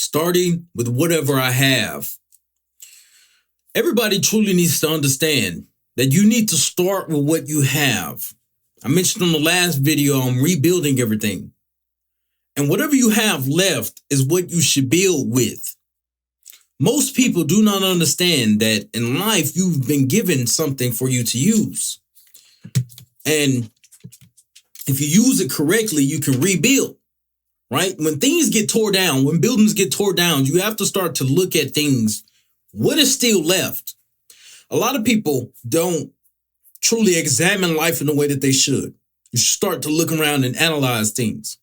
starting with whatever I have. Everybody truly needs to understand that you need to start with what you have. I mentioned on the last video, I'm rebuilding everything. And whatever you have left is what you should build with. Most people do not understand that in life, you've been given something for you to use. And if you use it correctly, you can rebuild, right? When things get tore down, when buildings get tore down, you have to start to look at things. What is still left? A lot of people don't truly examine life in the way that they should. You should start to look around and analyze things.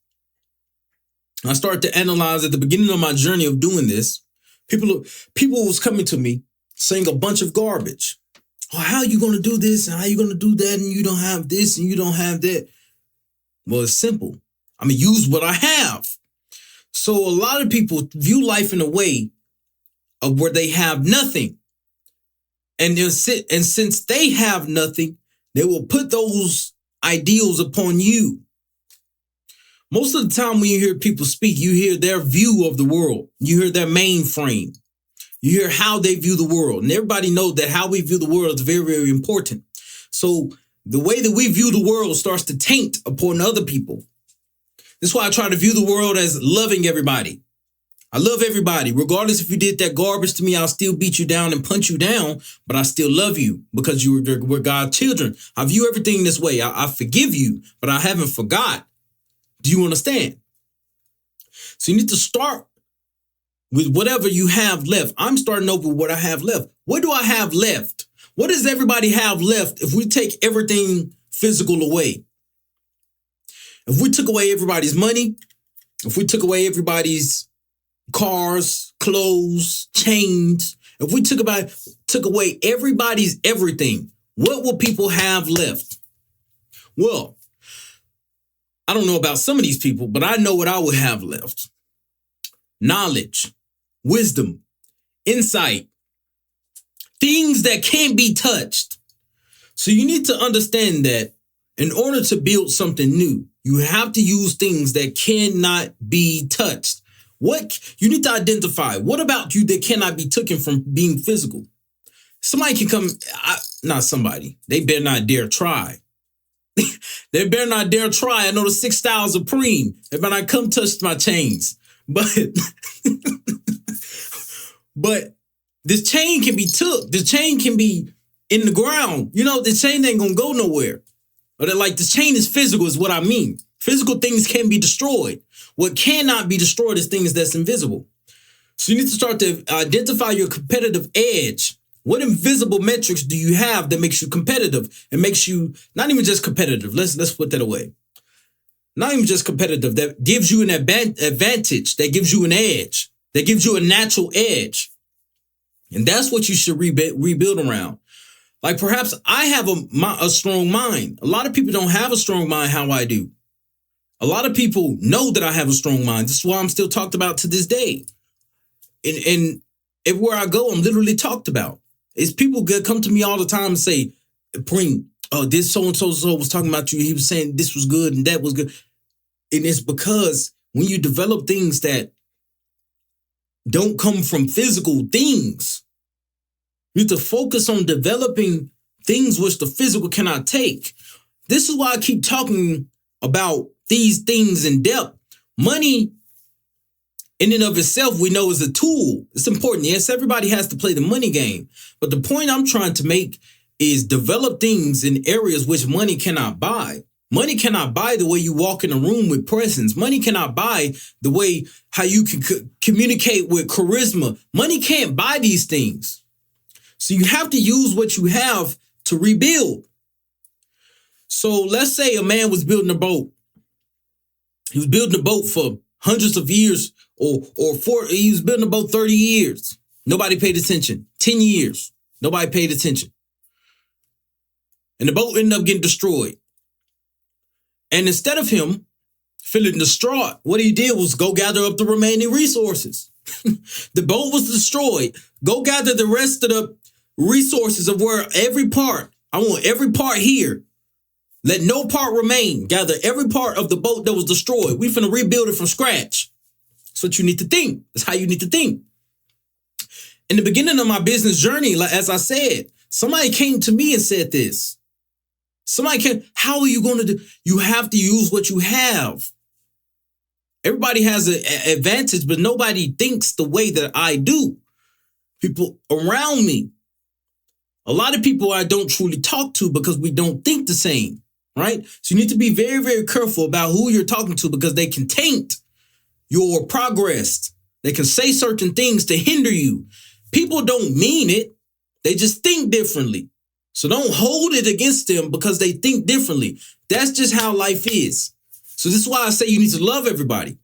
I started to analyze at the beginning of my journey of doing this. People was coming to me saying a bunch of garbage. Oh, how are you going to do this? And how are you going to do that? And you don't have this and you don't have that. Well, it's simple. I'm going to use what I have. So a lot of people view life in a way of where they have nothing. And since they have nothing, they will put those ideals upon you. Most of the time when you hear people speak, you hear their view of the world. You hear their mainframe. You hear how they view the world. And everybody knows that how we view the world is very, very important. So the way that we view the world starts to taint upon other people. That's why I try to view the world as loving everybody. I love everybody. Regardless if you did that garbage to me, I'll still beat you down and punch you down, but I still love you because we're God's children. I view everything this way. I forgive you, but I haven't forgot. Do you understand? So you need to start with whatever you have left. I'm starting over with what I have left. What do I have left? What does everybody have left if we take everything physical away? If we took away everybody's money, if we took away everybody's cars, clothes, chains, if we took away everybody's everything, what will people have left? Well, I don't know about some of these people, but I know what I would have left. Knowledge, wisdom, insight, things that can't be touched. So you need to understand that in order to build something new, you have to use things that cannot be touched. What you need to identify, what about you that cannot be taken from being physical? Somebody can come, not somebody, they better not dare try. They better not dare try. I know the 6 styles of Preme. They better not come touch my chains. But this chain can be took. The chain can be in the ground. You know, the chain ain't gonna go nowhere. But like the chain is physical is what I mean. Physical things can be destroyed. What cannot be destroyed is things that's invisible. So you need to start to identify your competitive edge. What invisible metrics do you have that makes you competitive and makes you not even just competitive? Let's put that away. Not even just competitive, that gives you an advantage, that gives you an edge, that gives you a natural edge. And that's what you should rebuild around. Like perhaps I have a strong mind. A lot of people don't have a strong mind how I do. A lot of people know that I have a strong mind. This is why I'm still talked about to this day. And everywhere I go, I'm literally talked about. It's people come to me all the time and say, Preme, this so-and-so was talking about you. He was saying this was good and that was good. And it's because when you develop things that don't come from physical things, you have to focus on developing things which the physical cannot take. This is why I keep talking about these things in depth. Money in and of itself, we know is a tool. It's important. Yes, everybody has to play the money game. But the point I'm trying to make is develop things in areas which money cannot buy. Money cannot buy the way you walk in a room with presence. Money cannot buy the way how you can communicate with charisma. Money can't buy these things. So you have to use what you have to rebuild. So let's say a man was building a boat. He was building a boat for hundreds of years or he was building a boat 30 years. Nobody paid attention. 10 years. Nobody paid attention. And the boat ended up getting destroyed. And instead of him feeling distraught, what he did was go gather up the remaining resources. The boat was destroyed. Go gather the rest of the resources of where every part, I want every part here. Let no part remain. Gather every part of the boat that was destroyed. We finna rebuild it from scratch. That's what you need to think. That's how you need to think. In the beginning of my business journey, as I said, somebody came to me and said this. Somebody came, how are you going to do? You have to use what you have. Everybody has an advantage, but nobody thinks the way that I do. People around me. A lot of people I don't truly talk to because we don't think the same, right? So you need to be very, very careful about who you're talking to because they can taint your progress. They can say certain things to hinder you. People don't mean it. They just think differently. So don't hold it against them because they think differently. That's just how life is. So this is why I say you need to love everybody.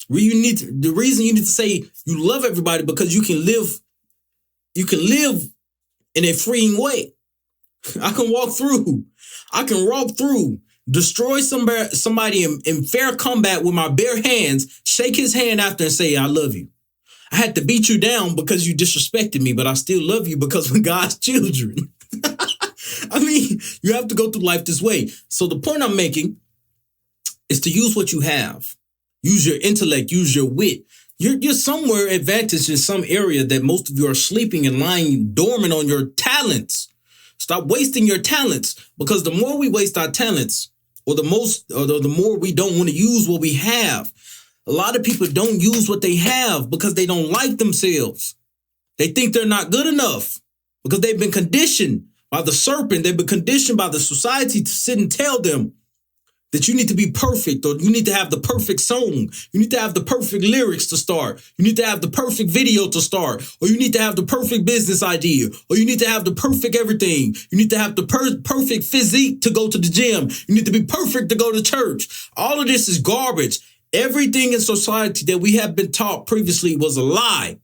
The reason you need to say you love everybody because you can live in a freeing way. I can walk through, destroy somebody in fair combat with my bare hands, shake his hand after and say, I love you. I had to beat you down because you disrespected me, but I still love you because we're God's children. I mean, you have to go through life this way. So the point I'm making is to use what you have. Use your intellect, use your wit. You're somewhere advantaged in some area that most of you are sleeping and lying dormant on your talents. Stop wasting your talents because the more we waste our talents or the more we don't want to use what we have. A lot of people don't use what they have because they don't like themselves. They think they're not good enough because they've been conditioned by the serpent. They've been conditioned by the society to sit and tell them that you need to be perfect or you need to have the perfect song. You need to have the perfect lyrics to start. You need to have the perfect video to start. Or you need to have the perfect business idea. Or you need to have the perfect everything. You need to have the perfect physique to go to the gym. You need to be perfect to go to church. All of this is garbage. Everything in society that we have been taught previously was a lie.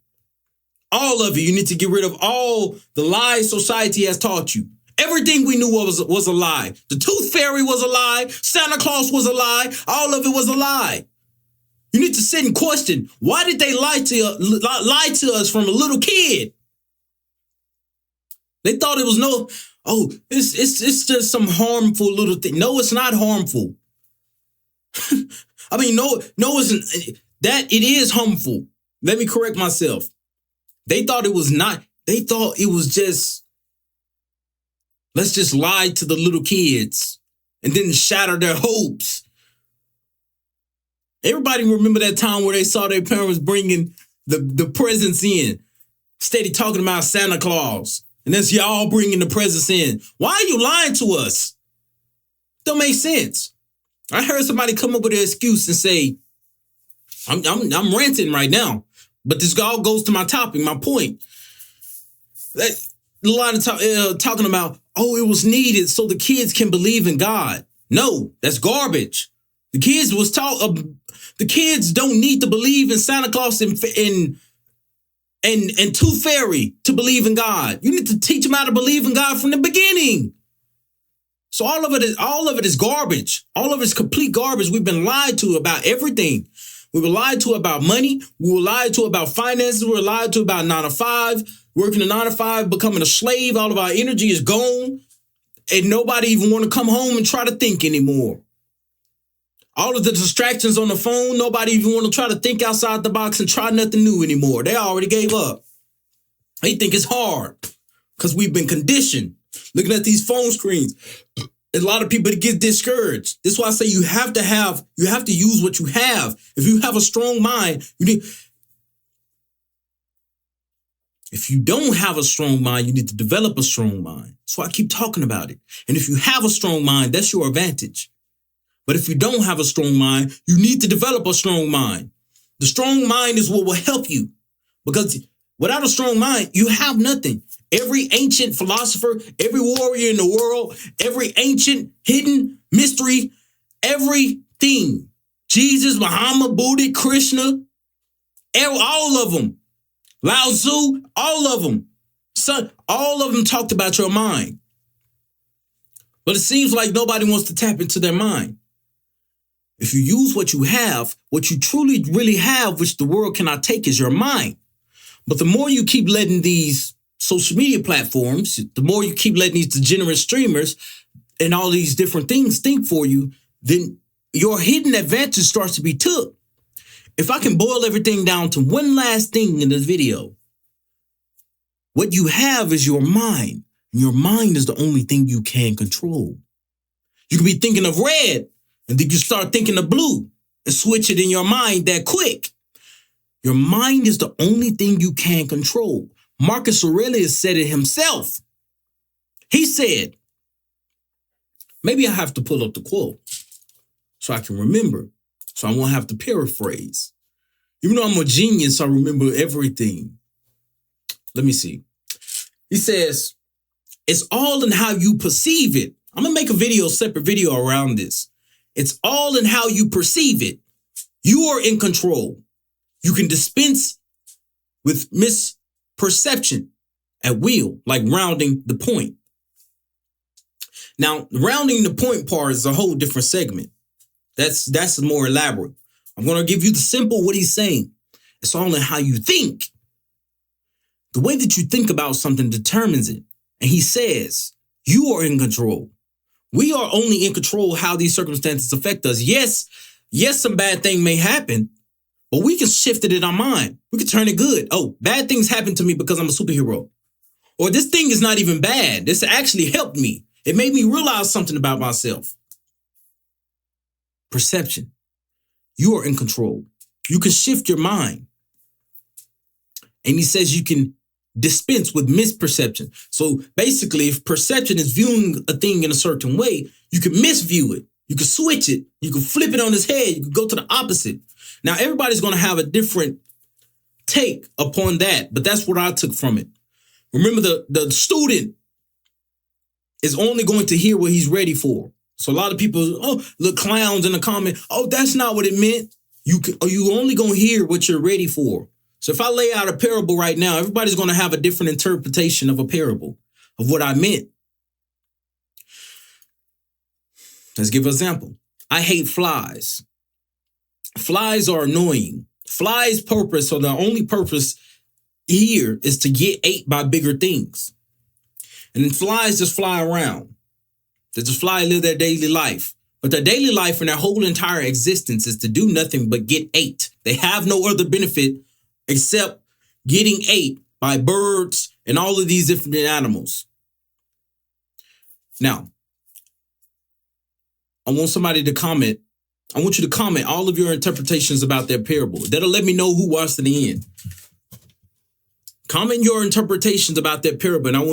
All of it. You need to get rid of all the lies society has taught you. Everything we knew was a lie. The tooth fairy was a lie. Santa Claus was a lie. All of it was a lie. You need to sit and question, why did they lie to us from a little kid? They thought it was it's just some harmful little thing. No, it's not harmful. I mean, no, it is harmful. Let me correct myself. They thought it was not. They thought it was just, let's just lie to the little kids and then shatter their hopes. Everybody remember that time where they saw their parents bringing the presents in, steady talking about Santa Claus. And that's y'all bringing the presents in. Why are you lying to us? Don't make sense. I heard somebody come up with an excuse and say, I'm ranting right now, but this all goes to my topic, my point. A lot of talking about, it was needed so the kids can believe in God. No, that's garbage. The kids the kids don't need to believe in Santa Claus and Tooth Fairy to believe in God. You need to teach them how to believe in God from the beginning. So all of it is garbage. All of it is complete garbage. We've been lied to about everything. We were lied to about money. We were lied to about finances. We were lied to about 9 to 5. Working a 9 to 5, becoming a slave. All of our energy is gone. And nobody even want to come home and try to think anymore. All of the distractions on the phone, nobody even want to try to think outside the box and try nothing new anymore. They already gave up. They think it's hard because we've been conditioned. Looking at these phone screens, a lot of people get discouraged. This is why I say you have to use what you have. If you have a strong mind, if you don't have a strong mind, you need to develop a strong mind. So I keep talking about it. And if you have a strong mind, that's your advantage. But if you don't have a strong mind, you need to develop a strong mind. The strong mind is what will help you. Because without a strong mind, you have nothing. Every ancient philosopher, every warrior in the world, every ancient hidden mystery, everything. Jesus, Muhammad, Buddha, Krishna, all of them. Lao Tzu, all of them. All of them talked about your mind. But it seems like nobody wants to tap into their mind. If you use what you have, what you truly really have, which the world cannot take, is your mind. But the more you keep letting these social media platforms, the more you keep letting these degenerate streamers and all these different things think for you, then your hidden advantage starts to be took. if I can boil everything down to one last thing in this video, what you have is your mind. And your mind is the only thing you can control. You can be thinking of red, and then you start thinking of blue and switch it in your mind that quick. Your mind is the only thing you can control. Marcus Aurelius said it himself. He said, maybe I have to pull up the quote so I can remember, so I won't have to paraphrase. Even though I'm a genius, I remember everything. Let me see. He says, it's all in how you perceive it. I'm going to make a separate video around this. It's all in how you perceive it. You are in control. You can dispense with misperception at will, like rounding the point. Now, rounding the point part is a whole different segment. That's more elaborate. I'm going to give you the simple what he's saying. It's all in how you think. The way that you think about something determines it. And he says, you are in control. We are only in control how these circumstances affect us. Yes, some bad thing may happen, but we can shift it in our mind. We can turn it good. Oh, bad things happen to me because I'm a superhero. Or this thing is not even bad. This actually helped me. It made me realize something about myself. Perception. You are in control. You can shift your mind. And he says you can dispense with misperception. So basically, if perception is viewing a thing in a certain way, you can misview it. You can switch it. You can flip it on its head. You can go to the opposite. Now, everybody's going to have a different take upon that, but that's what I took from it. Remember, the student is only going to hear what he's ready for. So a lot of people, look, clowns in the comment, that's not what it meant. You only going to hear what you're ready for. So if I lay out a parable right now, everybody's going to have a different interpretation of a parable, of what I meant. Let's give an example. I hate flies. Flies are annoying. Flies' purpose, or the only purpose here, is to get ate by bigger things. And then flies just fly around. They just fly and live their daily life. But their daily life and their whole entire existence is to do nothing but get ate. They have no other benefit except getting ate by birds and all of these different animals. Now, I want somebody to comment. I want you to comment all of your interpretations about their parable. That'll let me know who watched to the end. Comment your interpretations about that parable, and I'm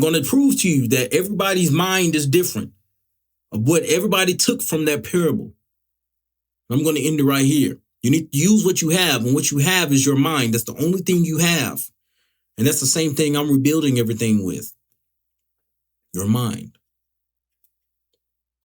going to prove to you that everybody's mind is different of what everybody took from that parable. I'm going to end it right here. You need to use what you have, and what you have is your mind. That's the only thing you have. And that's the same thing I'm rebuilding everything with. Your mind.